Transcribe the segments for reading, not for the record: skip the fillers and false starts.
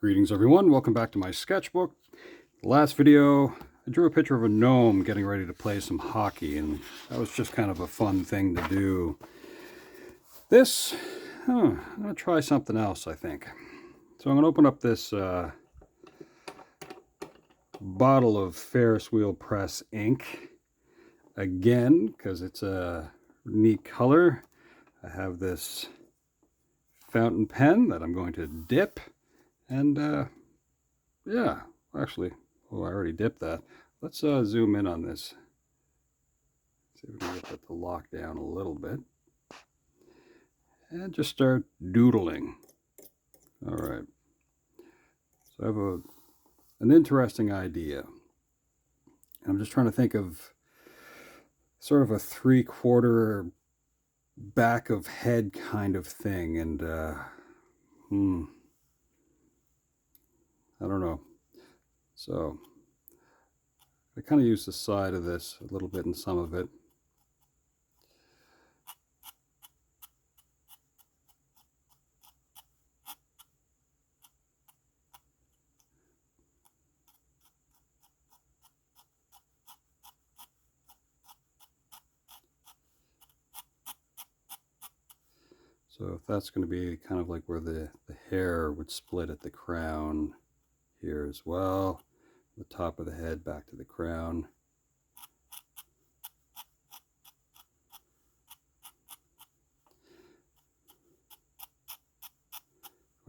Greetings everyone, welcome back to my sketchbook. The last video, I drew a picture of a gnome getting ready to play some hockey, and that was just kind of a fun thing to do. This, I'm going to try something else, I think. So I'm going to open up this bottle of Ferris wheel press ink again, because it's a neat color. I have this fountain pen that I'm going to dip, and yeah, actually, oh, I already dipped that. Let's zoom in on this. See if we can get that to lock down a little bit. And just start doodling. All right. So I have an interesting idea. I'm just trying to think of sort of a 3/4 back of head kind of thing. And I don't know. So I kind of use the side of this a little bit in some of it. So if that's going to be kind of like where the hair would split at the crown here as well, the top of the head back to the crown.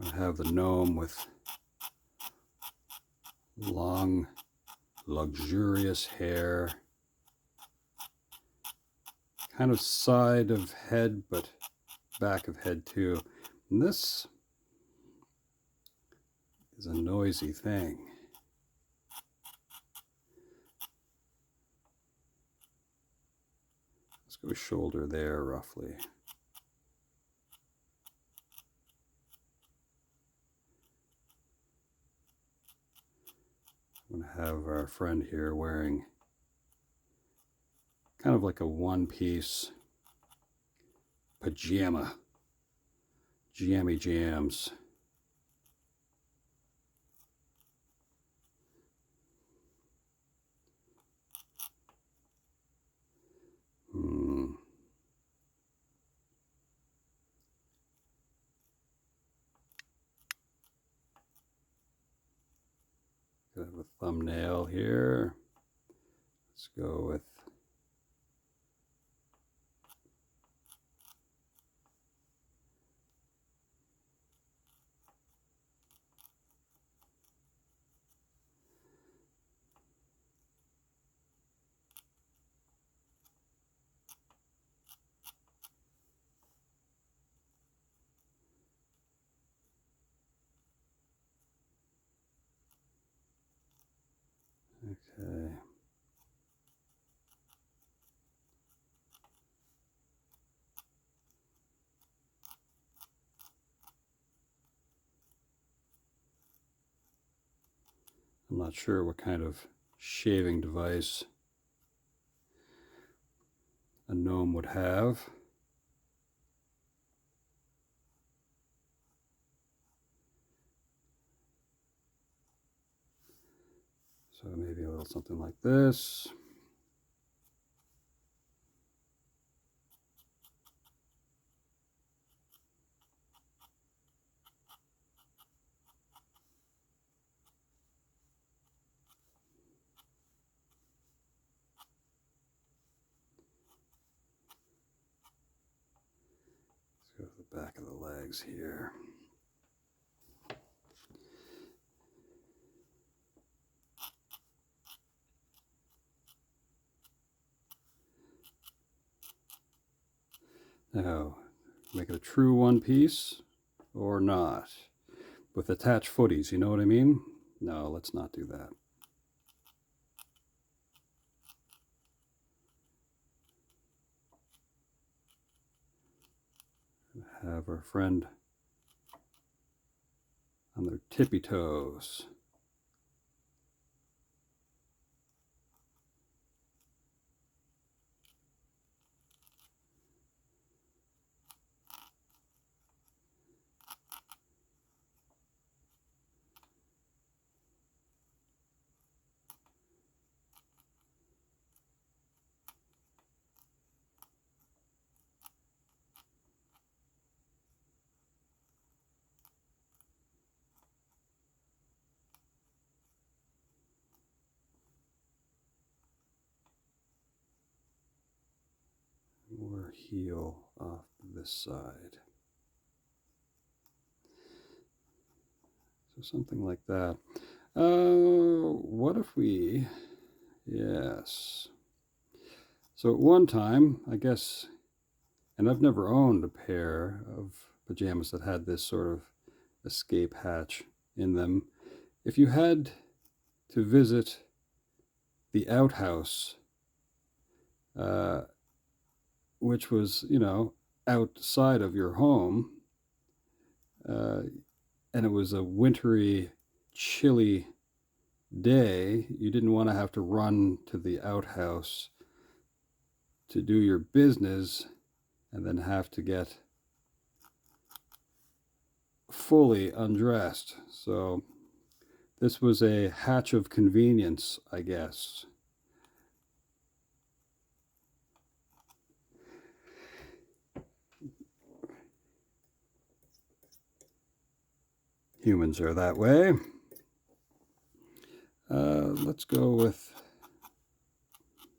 I have the gnome with long, luxurious hair, kind of side of head, but back of head too. And this is a noisy thing. Let's go shoulder there roughly. I'm going to have our friend here wearing kind of like a one-piece pajama. Jammy jams. Got a thumbnail here. Let's go with okay. I'm not sure what kind of shaving device a gnome would have. So maybe a little something like this. Let's go to the back of the legs here. Now, make it a true one piece or not. With attached footies, you know what I mean? No, let's not do that. Have our friend on their tippy toes. her heel off this side. So something like that. What if we, yes. So at one time, I guess, and I've never owned a pair of pajamas that had this sort of escape hatch in them. If you had to visit the outhouse, which was, you know, outside of your home, and it was a wintry, chilly day, you didn't want to have to run to the outhouse to do your business and then have to get fully undressed. So this was a hatch of convenience, I guess. Humans are that way. Let's go with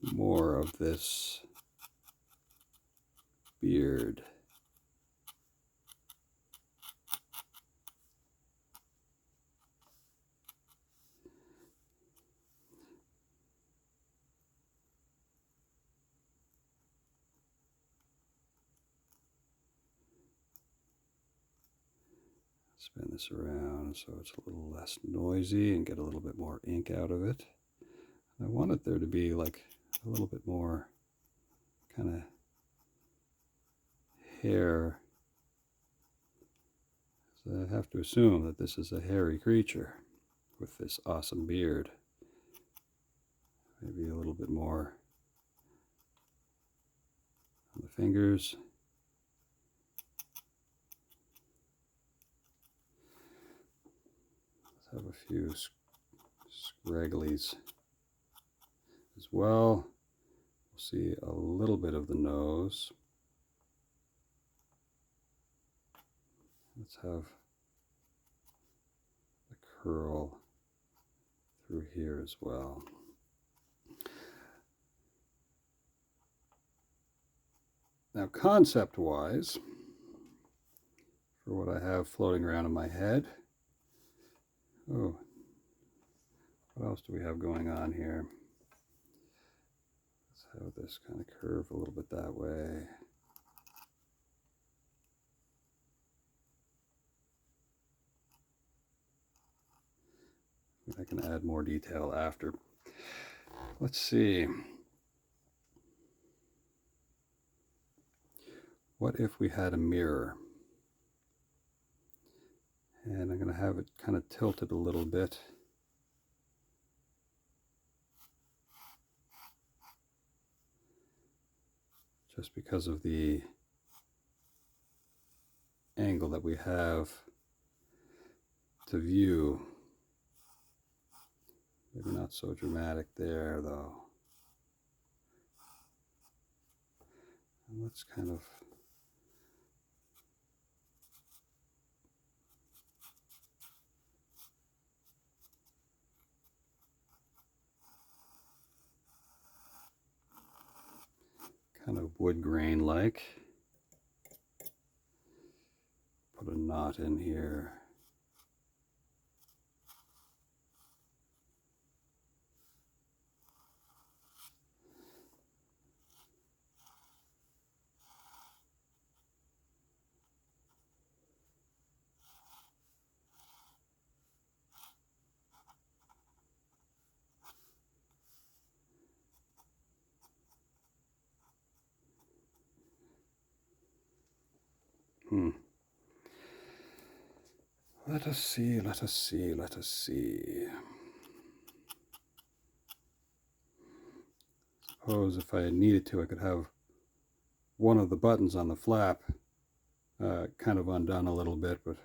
more of this beard. Spin this around so it's a little less noisy and get a little bit more ink out of it. I want it there to be like a little bit more kind of hair. So I have to assume that this is a hairy creature with this awesome beard. Maybe a little bit more on the fingers. Let's have a few scragglies as well. We'll see a little bit of the nose. Let's have the curl through here as well. Now, concept-wise, for what I have floating around in my head, oh, what else do we have going on here? Let's have this kind of curve a little bit that way. I can add more detail after. Let's see. What if we had a mirror? And I'm going to have it kind of tilted a little bit. Just because of the angle that we have to view. Maybe not so dramatic there, though. And let's kind of wood grain like. Put a knot in here. Let us see, let us see, let us see. Suppose if I needed to, I could have one of the buttons on the flap kind of undone a little bit, but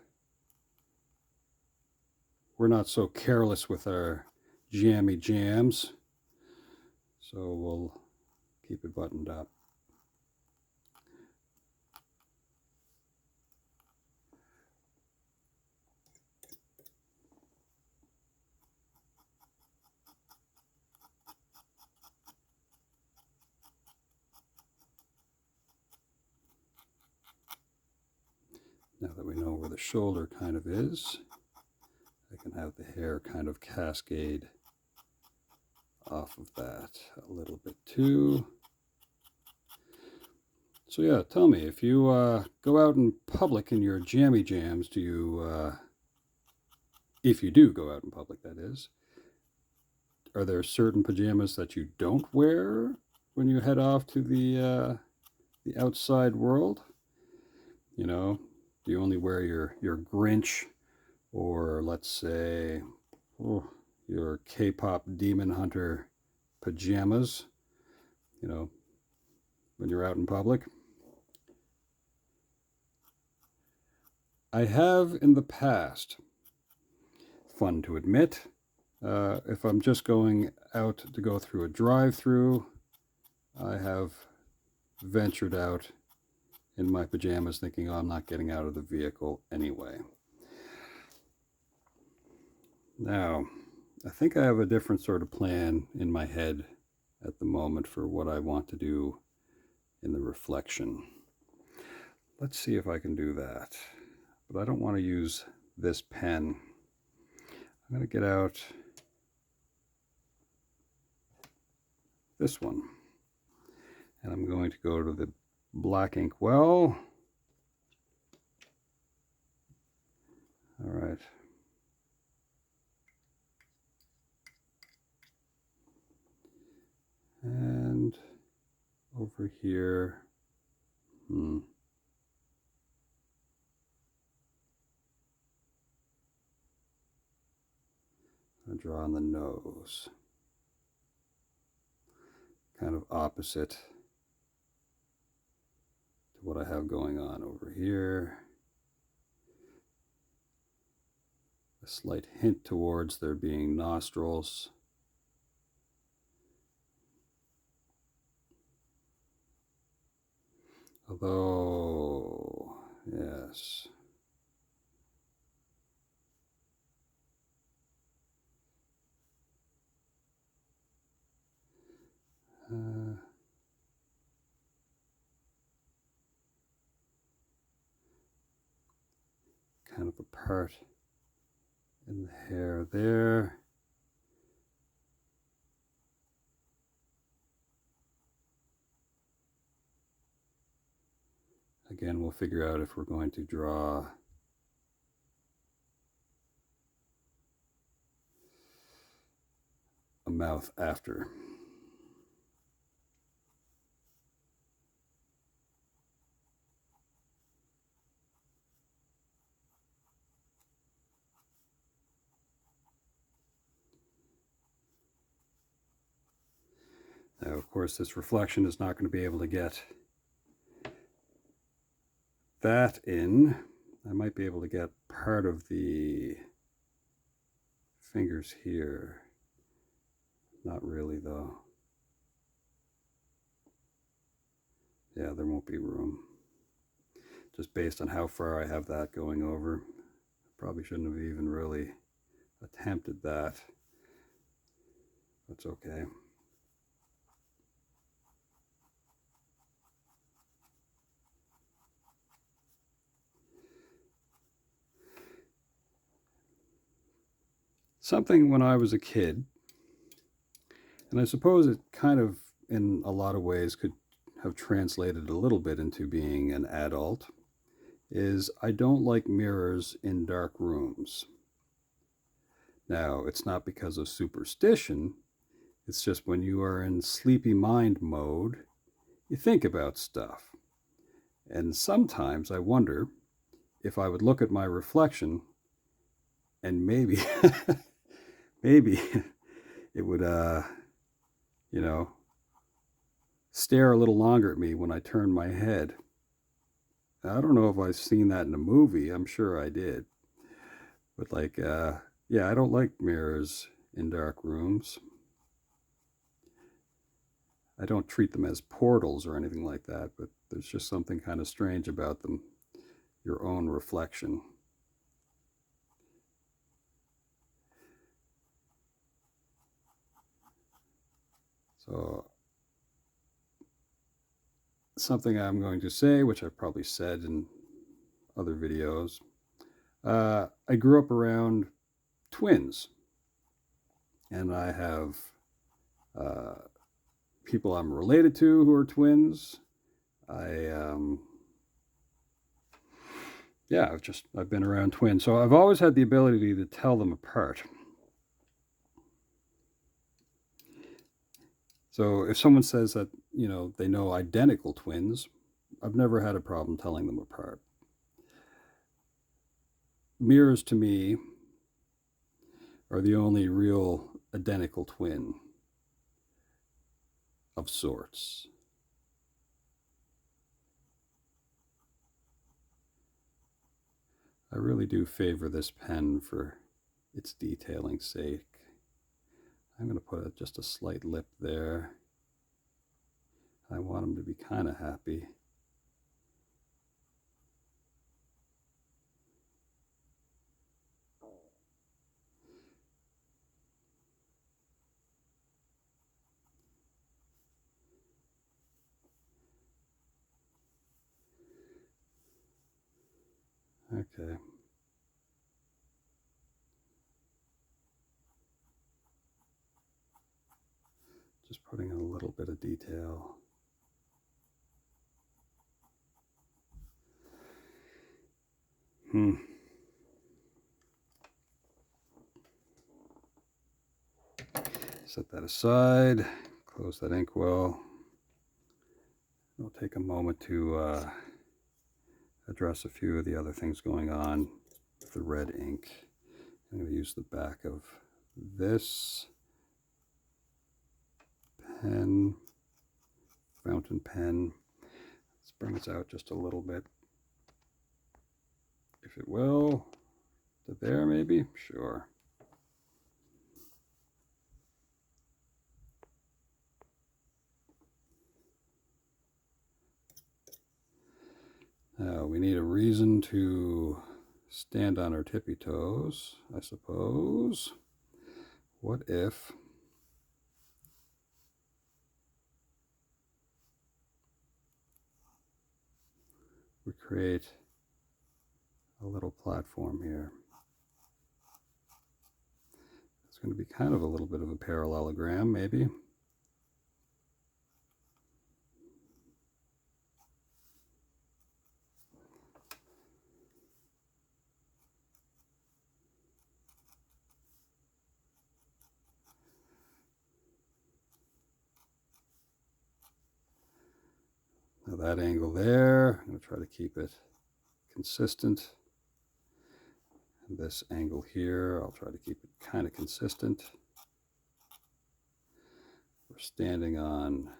we're not so careless with our jammy jams, so we'll keep it buttoned up. Now that we know where the shoulder kind of is, I can have the hair kind of cascade off of that a little bit too. So yeah, tell me, if you go out in public in your jammy jams, do you, if you do go out in public, that is, are there certain pajamas that you don't wear when you head off to the outside world? You know, do you only wear your Grinch, or let's say, oh, your K-pop demon hunter pajamas? You know, when you're out in public. I have in the past, fun to admit, if I'm just going out to go through a drive-through, I have ventured out in my pajamas thinking, oh, I'm not getting out of the vehicle anyway. Now, I think I have a different sort of plan in my head at the moment for what I want to do in the reflection. Let's see if I can do that. But I don't want to use this pen. I'm going to get out this one. And I'm going to go to the black ink well. All right. And over here, I'll draw on the nose. Kind of opposite to what I have going on over here. A slight hint towards there being nostrils. Although, yes. Kind of a part in the hair there. Again, we'll figure out if we're going to draw a mouth after. Now, of course, this reflection is not going to be able to get that in. I might be able to get part of the fingers here. Not really, though. Yeah, there won't be room. Just based on how far I have that going over. Probably shouldn't have even really attempted that. That's okay. Something when I was a kid, and I suppose it kind of, in a lot of ways, could have translated a little bit into being an adult, is I don't like mirrors in dark rooms. Now, it's not because of superstition, it's just when you are in sleepy mind mode, you think about stuff. And sometimes I wonder if I would look at my reflection and maybe maybe it would you know, stare a little longer at me when I turn my head. I don't know if I've seen that in a movie. I'm sure I did. But like yeah, I don't like mirrors in dark rooms. I don't treat them as portals or anything like that, but there's just something kind of strange about them. Your own reflection. So, something I'm going to say, which I've probably said in other videos. I grew up around twins, and I have people I'm related to who are twins. I've been around twins, so I've always had the ability to tell them apart. So if someone says that, they know identical twins, I've never had a problem telling them apart. Mirrors to me are the only real identical twin of sorts. I really do favor this pen for its detailing's sake. I'm going to put just a slight lip there. I want them to be kind of happy. Okay. Just putting in a little bit of detail. Set that aside, close that inkwell. I'll take a moment to address a few of the other things going on with the red ink. I'm going to use the back of this pen, fountain pen. Let's bring this out just a little bit, if it will. To there, maybe? Sure. Now we need a reason to stand on our tippy toes, I suppose. What if we create a little platform here? It's going to be kind of a little bit of a parallelogram, maybe. Now that angle there, I'm going to try to keep it consistent. And this angle here, I'll try to keep it kind of consistent. We're standing on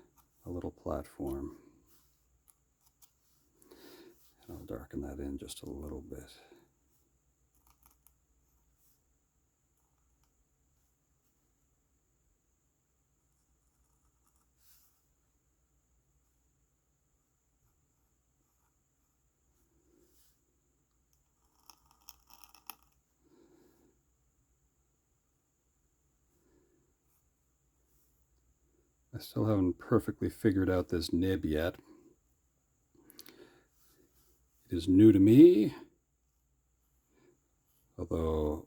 a little platform. And I'll darken that in just a little bit. I still haven't perfectly figured out this nib yet. It is new to me, although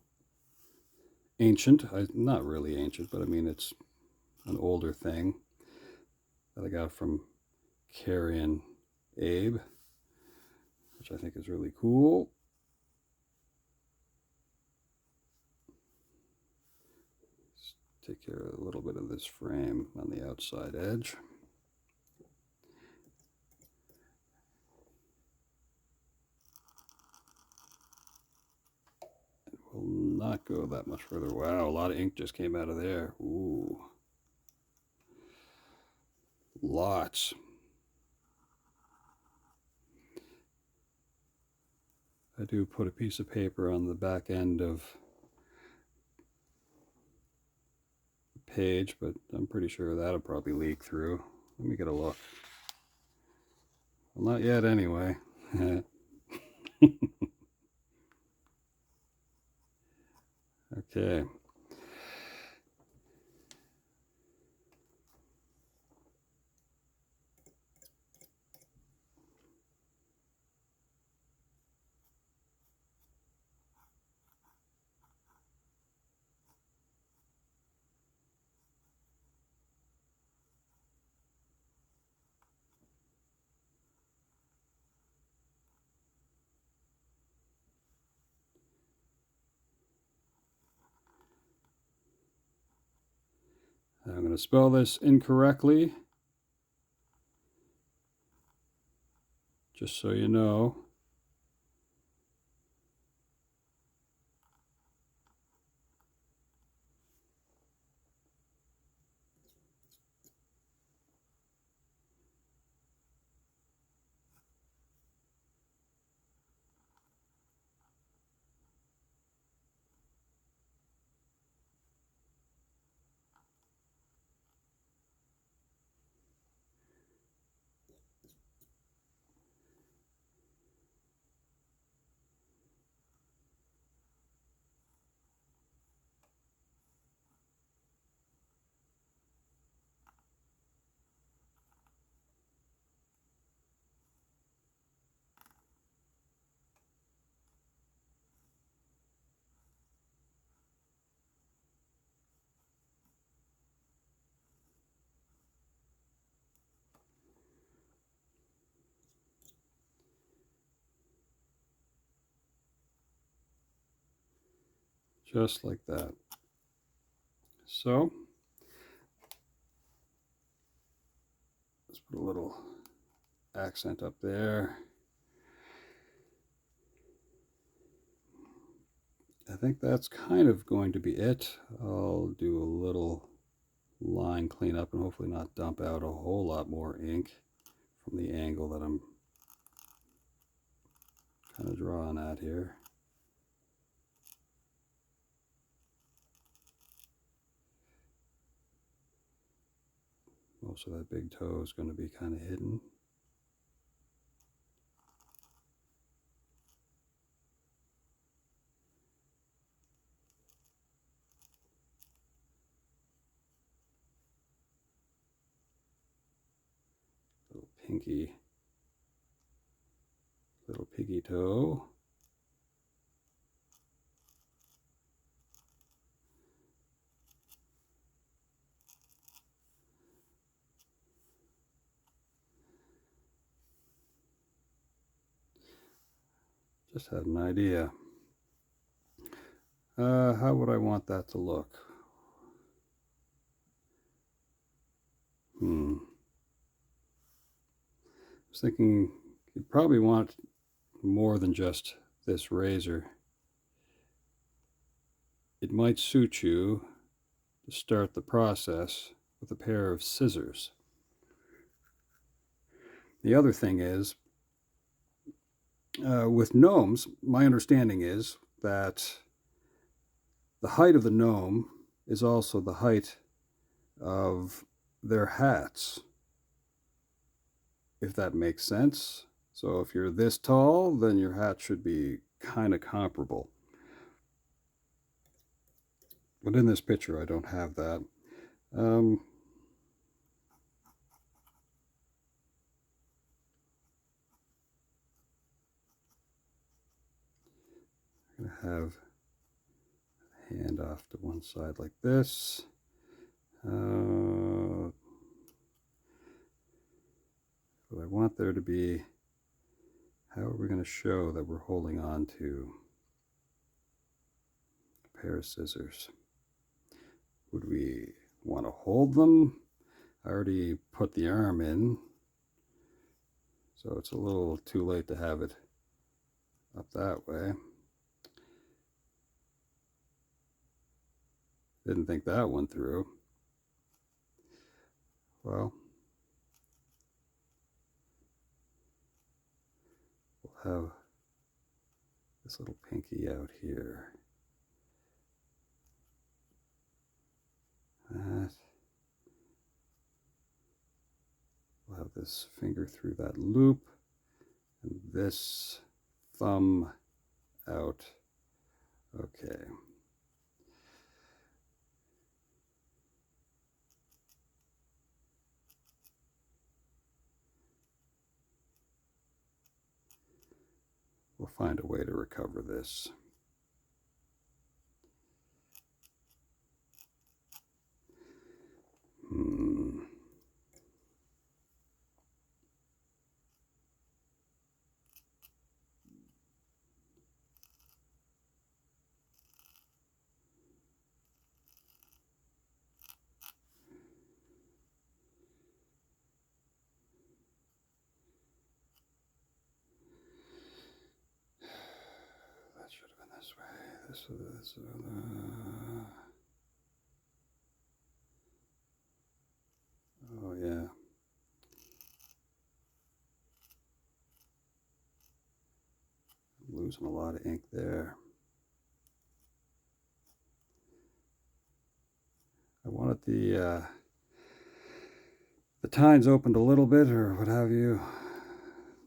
ancient. Not really ancient, but I mean it's an older thing that I got from Carrie and Abe, which I think is really cool. Let's take care of a little bit of this frame on the outside edge. Will not go that much further. Wow, a lot of ink just came out of there. Ooh. Lots. I do put a piece of paper on the back end of the page, but I'm pretty sure that'll probably leak through. Let me get a look. Well, not yet anyway. Okay. Now I'm going to spell this incorrectly, just so you know. Just like that. So let's put a little accent up there. I think that's kind of going to be it. I'll do a little line cleanup and hopefully not dump out a whole lot more ink from the angle that I'm kind of drawing at here. Most of that big toe is going to be kind of hidden. Little piggy toe. Just had an idea. How would I want that to look? I was thinking you'd probably want more than just this razor. It might suit you to start the process with a pair of scissors. The other thing is, with gnomes, my understanding is that the height of the gnome is also the height of their hats, if that makes sense. So if you're this tall, then your hat should be kind of comparable. But in this picture, I don't have that. I'm going to have a hand off to one side like this. What I want there to be, how are we going to show that we're holding on to a pair of scissors? Would we want to hold them? I already put the arm in, so it's a little too late to have it up that way. Didn't think that one through. Well, we'll have this little pinky out here. That. We'll have this finger through that loop, and this thumb out. Okay. We'll find a way to recover this. So that's oh yeah. I'm losing a lot of ink there. I wanted the tines opened a little bit, or what have you.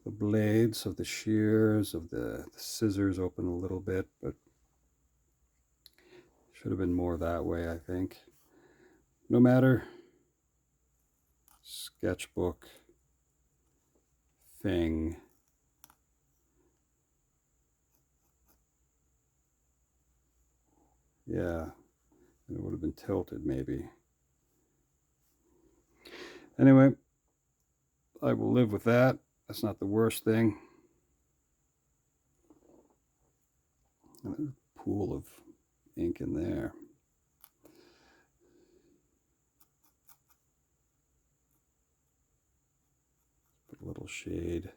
The blades of the shears of the scissors open a little bit, but should have been more that way, I think. No matter. Sketchbook thing. Yeah, it would have been tilted maybe. Anyway, I will live with that. That's not the worst thing. Another pool of ink in there. Put a little shade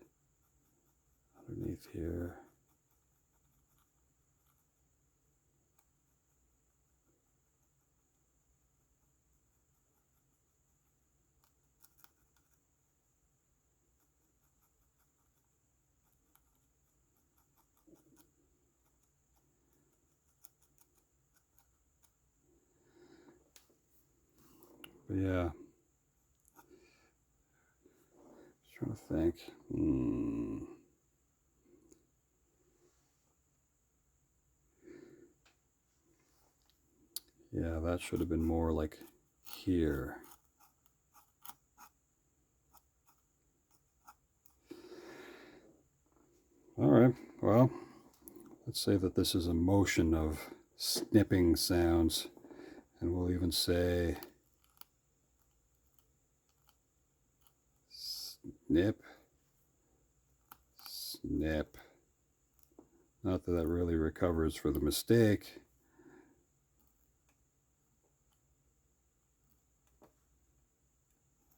underneath here. But yeah, just trying to think. Yeah, that should have been more like here. All right, well, let's say that this is a motion of snipping sounds, and we'll even say snip, snip. Not that that really recovers for the mistake.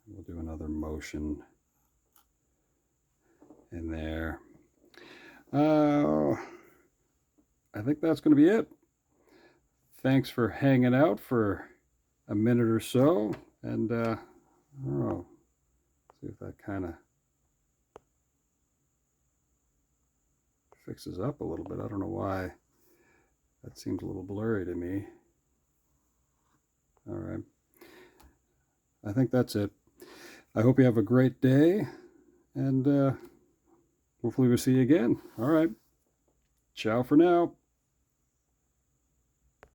We'll do another motion in there. I think that's going to be it. Thanks for hanging out for a minute or so, and oh, see if that kind of fixes up a little bit. I don't know why that seems a little blurry to me. All right, I think that's it. I hope you have a great day, and hopefully we'll see you again. All right, ciao for now.